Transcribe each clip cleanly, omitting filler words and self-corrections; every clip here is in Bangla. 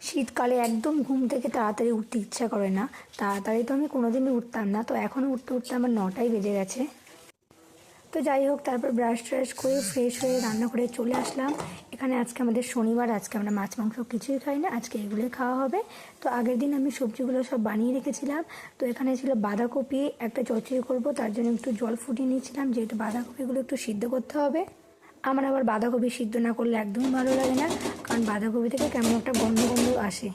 শীতকালে একদম ঘুম থেকে তাড়াতাড়ি উঠতে ইচ্ছা করে না। তাড়াতাড়ি তো আমি কোনোদিনই উঠতাম না, তো এখনও উঠতে উঠতে আমার 9টাই বেজে গেছে। তো যাই হোক, তারপর ব্রাশ ট্রাশ করে ফ্রেশ হয়ে রান্না করে চলে আসলাম। এখানে আজকে আমাদের শনিবার, আজকে আমরা মাছ মাংস কিছুই খাই না, আজকে এগুলোই খাওয়া হবে। তো আগের দিন আমি সবজিগুলো সব বানিয়ে রেখেছিলাম। তো এখানে ছিল বাঁধাকপি, একটা চচ্চড়ি করব, তার জন্য একটু জল ফুটিয়ে নিয়েছিলাম, যেহেতু বাঁধাকপিগুলো একটু সিদ্ধ করতে হবে। আমার আবার বাঁধাকপি সিদ্ধ না করলে একদমই ভালো লাগে না, কারণ বাঁধাকপি থেকে কেমন একটা গন্ধ গন্ধ আসে।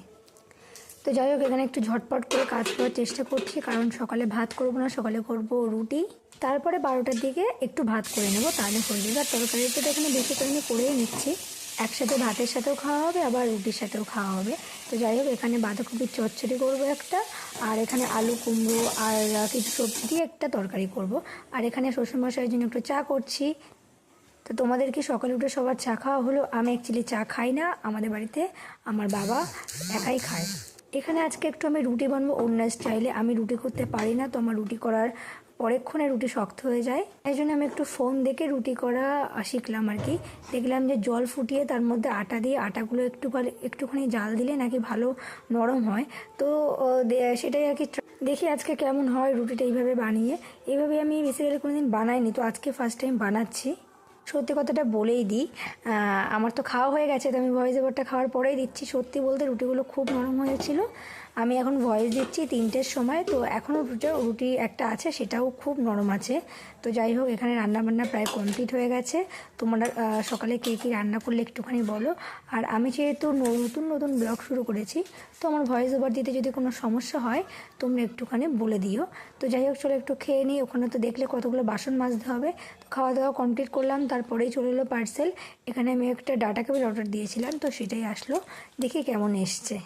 তো যাই হোক, এখানে একটু ঝটপট করে কাজ করার চেষ্টা করছি, কারণ সকালে ভাত করব না, সকালে করব রুটি। তারপরে 12টার দিকে একটু ভাত করে নেব, তাহলে হয়ে যাবে। আর তরকারিটা তো এখানে বেশি করে আমি করেই নিচ্ছি, একসাথে ভাতের সাথেও খাওয়া হবে, আবার রুটির সাথেও খাওয়া হবে। তো যাই হোক, এখানে বাঁধাকপির চচ্চড়ি করবো একটা, আর এখানে আলু কুমড়ো আর কিছু সবজি দিয়ে একটা তরকারি করব। আর এখানে শ্বশুরমশাইয়ের জন্য একটু চা করছি। তো তোমাদের কি সকালে উঠে সবার চা খাওয়া হলো? আমি অ্যাকচুয়ালি চা খাই না, আমাদের বাড়িতে আমার বাবা একাই খায়। এখানে আজকে একটু আমি রুটি বানাবো অন্য স্টাইলে। আমি রুটি করতে পারি না, তো আমার রুটি করার পরেক্ষণে রুটি শক্ত হয়ে যায়, এই জন্য আমি একটু ফোন দেখে রুটি করা শিখলাম আর কি। দেখলাম যে জল ফুটিয়ে তার মধ্যে আটা দিয়ে, আটাগুলো একটুখানি জাল দিলে নাকি ভালো নরম হয়। তো সেটাই আর কি দেখি আজকে কেমন হয় রুটিটা এইভাবে বানিয়ে। এইভাবে আমি বেসিক্যালি কোনোদিন বানাইনি, তো আজকে ফার্স্ট টাইম বানাচ্ছি। সত্যি কথাটা বলেই দিই, আমার তো খাওয়া হয়ে গেছে, তো আমি ভয়েস ওভারটা খাওয়ার পরেই দিচ্ছি। সত্যি বলতে রুটিগুলো খুব নরম হয়েছিল। আমি এখন ভয়েস দিচ্ছি 3টের সময়, তো এখনও রুটি একটা আছে, সেটাও খুব নরম আছে। তো যাই হোক, এখানে রান্নাবান্না প্রায় কমপ্লিট হয়ে গেছে। তোমরা সকালে কে কী রান্না করলে একটুখানি বলো। আর আমি যেহেতু নতুন নতুন ব্লগ শুরু করেছি, তো আমার ভয়েস ওভার দিতে যদি কোনো সমস্যা হয় তোমরা একটুখানি বলে দিও। তো যাই হোক, চলো একটু খেয়ে নিই। ওখানে তো দেখলে কতগুলো বাসন মাজতে হবে। তো খাওয়া দাওয়া কমপ্লিট করলাম, তারপরেই চলে এলো পার্সেল। এখানে আমি একটা ডাটা কেবল অর্ডার দিয়েছিলাম, তো সেটাই আসলো, দেখি কেমন এসছে।